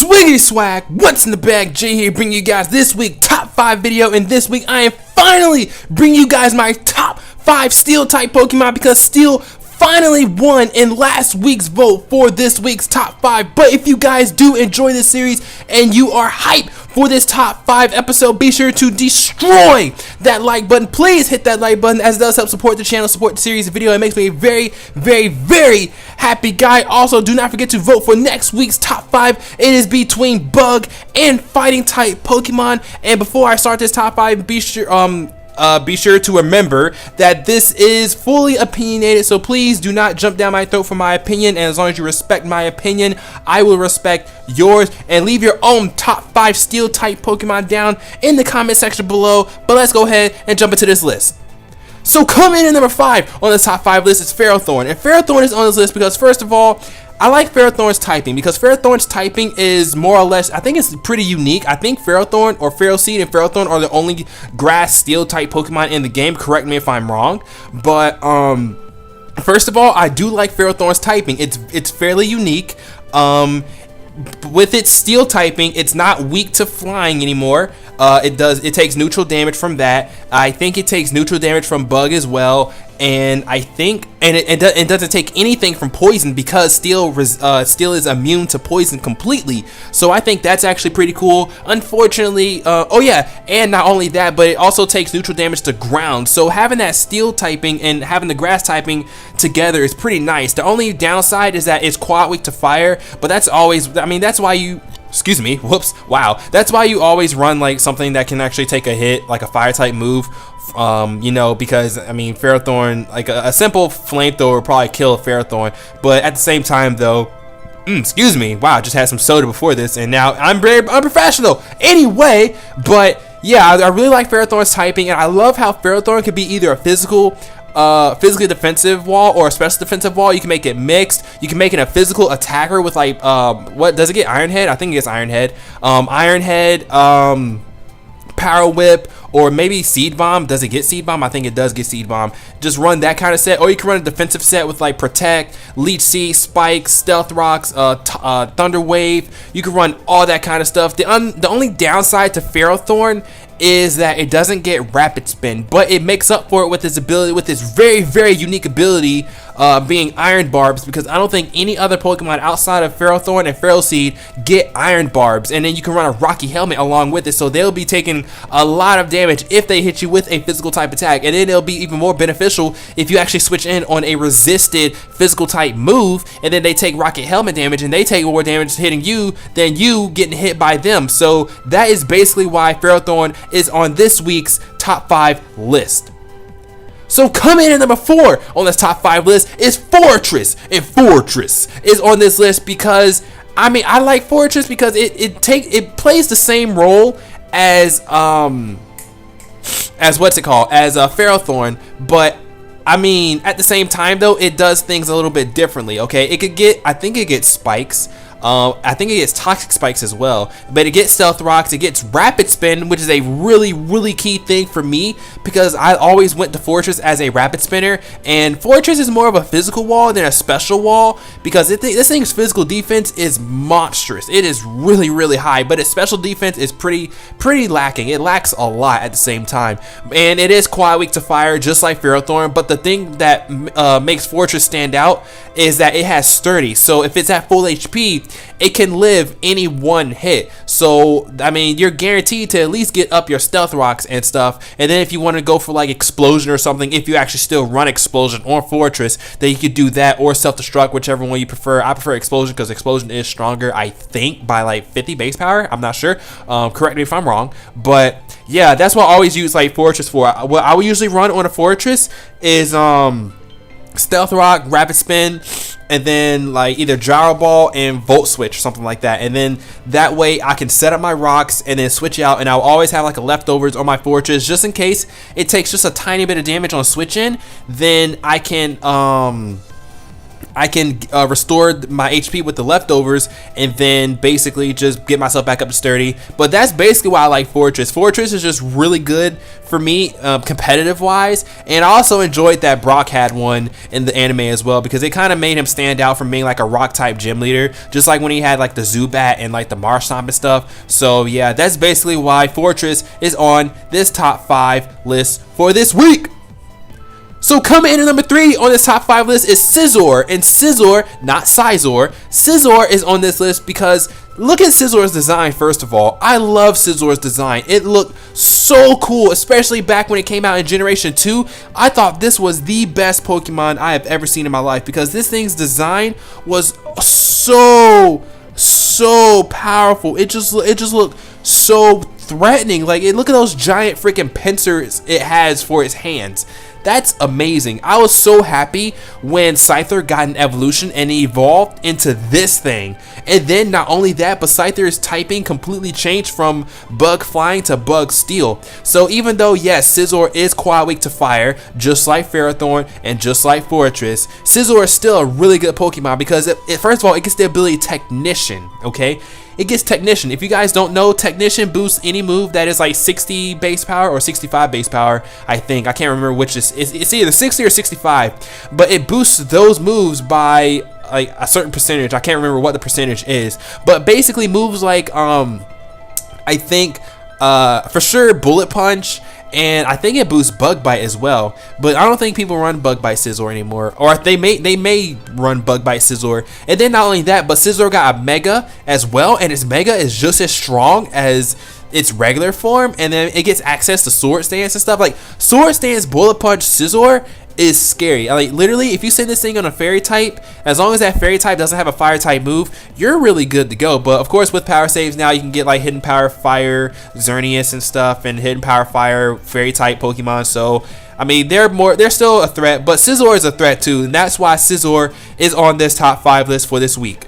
Swiggity swag, what's in the bag? Jay here, bringing you guys this week top 5 video, and this week I am finally bringing you guys my top 5 steel type Pokemon because Steel finally won in last week's vote for this week's top 5. But if you guys do enjoy this series and you are hyped for this top 5 episode, be sure to destroy that like button. Please hit that like button, as it does help support the channel, support the series, the video. It makes me a very happy guy. Also, do not forget to vote for next week's top 5. It is between bug and fighting type Pokemon. And before I start this top 5, be sure to remember that this is fully opinionated, so please do not jump down my throat for my opinion, and as long as you respect my opinion, I will respect yours. And leave your own top 5 steel type Pokemon down in the comment section below. But let's go ahead and jump into this list. So coming in at number 5 on the top 5 list is Ferrothorn, and Ferrothorn is on this list because, first of all, I like Ferrothorn's typing because Ferrothorn's typing is more or less, I think it's pretty unique. I think Ferrothorn or Ferroseed and Ferrothorn are the only grass steel type Pokemon in the game. Correct me if I'm wrong, but first of all, I do like Ferrothorn's typing. It's fairly unique. With its steel typing, it's not weak to flying anymore. It takes neutral damage from that. I think it takes neutral damage from bug as well, and I think it doesn't take anything from poison because steel is immune to poison completely. So I think that's actually pretty cool. Unfortunately, oh yeah, and not only that, but it also takes neutral damage to ground. So having that steel typing and having the grass typing together is pretty nice. The only downside is that it's quad weak to fire, but that's always, I mean, that's why you, excuse me, whoops, wow, that's why you always run like something that can actually take a hit, like a fire type move. You know, because I mean, Ferrothorn, like a simple flamethrower would probably kill a Ferrothorn, but at the same time though, excuse me, wow, I just had some soda before this and now I'm very unprofessional anyway. But yeah, I really like Ferrothorn's typing, and I love how Ferrothorn can be either a physically defensive wall or a special defensive wall. You can make it mixed. You can make it a physical attacker with like what does it get? Iron Head? I think it gets Iron Head. Iron Head, Power Whip, or maybe Seed Bomb. Does it get Seed Bomb? I think it does get Seed Bomb. Just run that kind of set, or you can run a defensive set with like Protect, Leech Seed, Spikes, Stealth Rocks, Thunder Wave. You can run all that kind of stuff. The only downside to Ferrothorn is that it doesn't get Rapid Spin, but it makes up for it with its ability, with its very unique ability, being Iron Barbs, because I don't think any other Pokemon outside of Ferrothorn and Ferroseed get Iron Barbs. And then you can run a Rocky Helmet along with it, so they'll be taking a lot of damage if they hit you with a physical type attack. And then it'll be even more beneficial if you actually switch in on a resisted physical type move, and then they take Rocket Helmet damage and they take more damage hitting you than you getting hit by them. So that is basically why Ferrothorn is on this week's top 5 list. So coming in at number 4 on this top 5 list is Fortress, and Fortress is on this list because I mean, I like Fortress because it plays the same role as what's it called, as Ferrothorn, but I mean, at the same time though, it does things a little bit differently. Okay, it could get, I think it gets Spikes. I think it gets Toxic Spikes as well, but it gets Stealth Rocks, it gets Rapid Spin, which is a really key thing for me because I always went to Fortress as a Rapid Spinner, and Fortress is more of a physical wall than a special wall because this thing's physical defense is monstrous. It is really high, but its special defense is pretty lacking. It lacks a lot at the same time, and it is quite weak to fire just like Ferrothorn. But the thing that makes Fortress stand out is that it has Sturdy, so if it's at full HP, it can live any one hit. So I mean, you're guaranteed to at least get up your Stealth Rocks and stuff, and then if you want to go for like Explosion or something, if you actually still run Explosion or Fortress, then you could do that, or Self-Destruct, whichever one you prefer. I prefer Explosion because Explosion is stronger, I think, by like 50 base power. I'm not sure, correct me if I'm wrong, but yeah, that's what I always use like Fortress for. What I would usually run on a Fortress is Stealth Rock, Rapid Spin, and then like either Gyro Ball and Volt Switch or something like that, and then that way I can set up my rocks and then switch out, and I'll always have like a leftovers on my Fortress just in case it takes just a tiny bit of damage on switch in. Then I can I can restore my HP with the leftovers and then basically just get myself back up to sturdy. But that's basically why I like Fortress. Fortress is just really good for me competitive wise, and I also enjoyed that Brock had one in the anime as well because it kind of made him stand out from being like a rock type gym leader, just like when he had like the Zubat and like the Marshtomp and stuff. So yeah, that's basically why Fortress is on this top 5 list for this week. So coming in at number 3 on this top 5 list is Scizor, and Scizor, not Sizor, Scizor is on this list because look at Scizor's design. First of all, I love Scizor's design. It looked so cool, especially back when it came out in Generation 2. I thought this was the best Pokemon I have ever seen in my life because this thing's design was so powerful. It just looked so threatening. Like, look at those giant freaking pincers it has for its hands. That's amazing. I was so happy when Scyther got an evolution and he evolved into this thing. And then not only that, but Scyther's typing completely changed from bug flying to bug steel. So even though, yes, Scizor is quite weak to fire, just like Ferrothorn and just like Fortress, Scizor is still a really good Pokemon because first of all, it gets the ability Technician, okay? It gets Technician. If you guys don't know, Technician boosts any move that is like 60 base power or 65 base power, I think. I can't remember which is. It's either 60 or 65, but it boosts those moves by like a certain percentage. I can't remember what the percentage is, but basically moves like I think for sure Bullet Punch, and I think it boosts Bug Bite as well. But I don't think people run Bug Bite Scizor anymore, or they may run Bug Bite Scizor. And then not only that, but Scizor got a Mega as well, and its Mega is just as strong as its regular form. And then it gets access to Sword Stance and stuff. Like Sword Stance, Bullet Punch, Scizor is scary. Like literally, if you send this thing on a fairy type, as long as that fairy type doesn't have a fire type move, you're really good to go. But of course, with power saves now, you can get like hidden power fire Xerneas and stuff, and hidden power fire fairy type Pokemon. So I mean, they're still a threat, but Scizor is a threat too, and that's why Scizor is on this top 5 list for this week.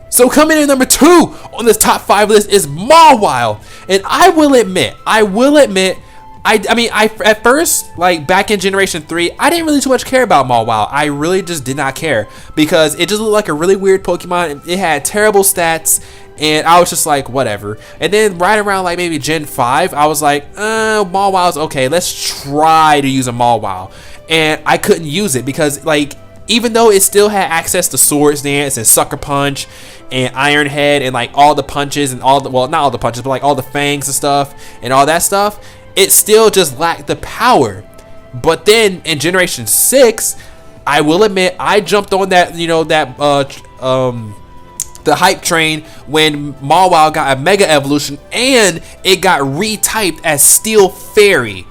So coming in at number 2 on this top 5 list is Mawile, and I will admit, I mean, at first, like back in Generation 3, I didn't really too much care about Mawile. I really just did not care because it just looked like a really weird Pokemon. It had terrible stats, and I was just like, whatever. And then right around like maybe Gen 5, I was like, Mawile's okay. Let's try to use a Mawile, and I couldn't use it because like even though it still had access to Sword Dance and Sucker Punch and Iron Head and like all the punches and all the, well, not all the punches, but like all the fangs and stuff and all that stuff, it still just lacked the power. But then in Generation 6, I will admit, I jumped on that, you know, that the hype train when Mawile got a Mega Evolution and it got retyped as Steel Fairy.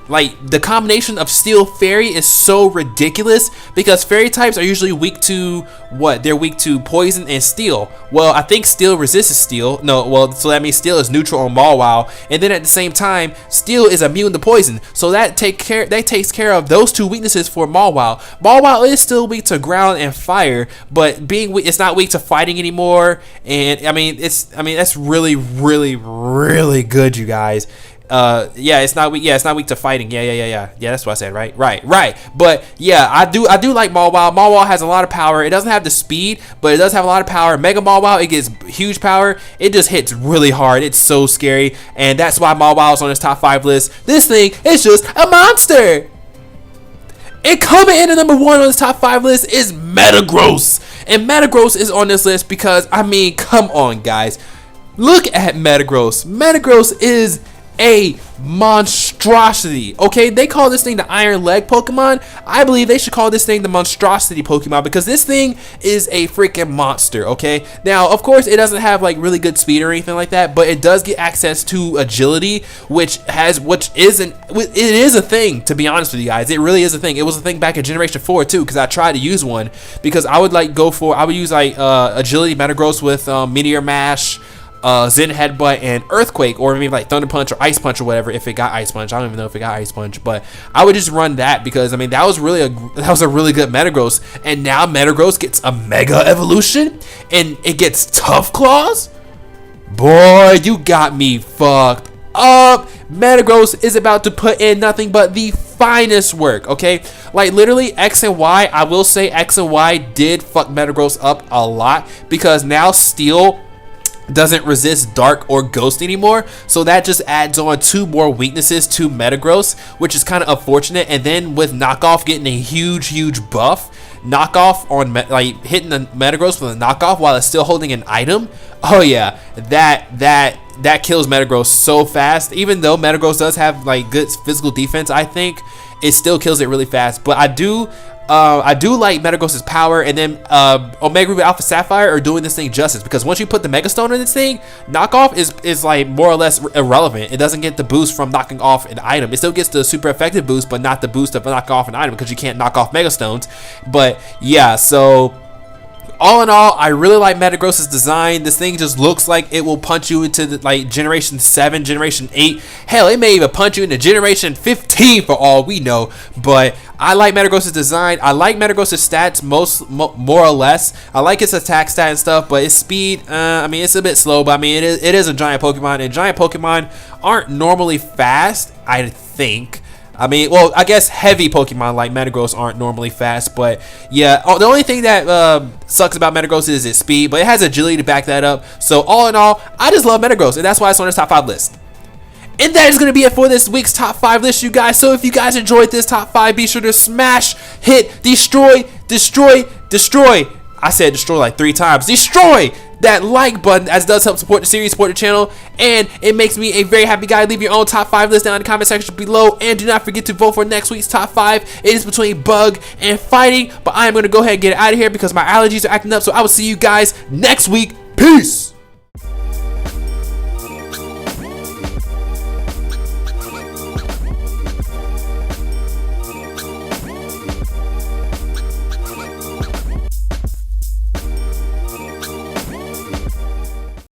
Like, the combination of Steel Fairy is so ridiculous because Fairy types are usually weak to what? They're weak to Poison and Steel. Well, I think Steel resists Steel. No, well, so that means Steel is neutral on Mawile, and then at the same time, Steel is immune to Poison. So that takes care of those two weaknesses for Mawile. Mawile is still weak to Ground and Fire, but being weak, it's not weak to fighting anymore. And I mean, that's really, really, really good, you guys. Yeah, it's not weak. Yeah, it's not weak to fighting. Yeah. That's what I said, right? Right. But yeah, I do like Mawile. Mawile has a lot of power. It doesn't have the speed, but it does have a lot of power. Mega Mawile, it gets huge power. It just hits really hard. It's so scary, and that's why Mawile is on this top 5 list. This thing is just a monster. And coming in at number 1 on this top 5 list is Metagross, and Metagross is on this list because I mean, come on, guys, look at Metagross. Metagross is a monstrosity. Okay, they call this thing the Iron Leg Pokemon. I believe they should call this thing the Monstrosity Pokemon because this thing is a freaking monster. Okay, now of course it doesn't have like really good speed or anything like that, but it does get access to agility, which is a thing, to be honest with you guys. It really is a thing. It was a thing back in Generation 4 too, because I tried to use one because I would use like agility Metagross with Meteor Mash, Zen Headbutt, and Earthquake, or maybe like Thunder Punch or Ice Punch or whatever. If it got Ice Punch, I don't even know if it got Ice Punch, but I would just run that because I mean that was a really good Metagross. And now Metagross gets a Mega Evolution and it gets Tough Claws. Boy, you got me fucked up. Metagross is about to put in nothing but the finest work, okay? Like literally X and Y, I will say X and Y did fuck Metagross up a lot because now Steel doesn't resist Dark or Ghost anymore, so that just adds on 2 more weaknesses to Metagross, which is kind of unfortunate. And then with Knockoff getting a huge buff, Knockoff on like hitting the Metagross with a Knockoff while it's still holding an item, oh yeah, that kills Metagross so fast. Even though Metagross does have like good physical defense, I think it still kills it really fast. But I do like Metagross's power, and then Omega Ruby Alpha Sapphire are doing this thing justice, because once you put the Mega Stone in this thing, Knockoff is like more or less irrelevant. It doesn't get the boost from knocking off an item. It still gets the super effective boost, but not the boost of knocking off an item, because you can't knock off Mega Stones. But yeah, so all in all, I really like Metagross's design. This thing just looks like it will punch you into the, like Generation 7, Generation 8. Hell, it may even punch you into Generation 15 for all we know. But I like Metagross's design. I like Metagross's stats more or less. I like its attack stat and stuff, but its speed, I mean, it's a bit slow. But I mean, it is a giant Pokemon, and giant Pokemon aren't normally fast, I think. I mean, well, I guess heavy Pokemon like Metagross aren't normally fast, but yeah, the only thing that sucks about Metagross is its speed, but it has agility to back that up. So all in all, I just love Metagross, and that's why it's on this top 5 list. And that is going to be it for this week's top 5 list, you guys. So if you guys enjoyed this top 5, be sure to smash, hit, destroy. I said destroy like 3 times. Destroy that like button, as it does help support the series, support the channel, and it makes me a very happy guy. Leave your own top 5 list down in the comment section below, and do not forget to vote for next week's top 5. It is between bug and fighting, but I am going to go ahead and get it out of here because my allergies are acting up. So I will see you guys next week. Peace.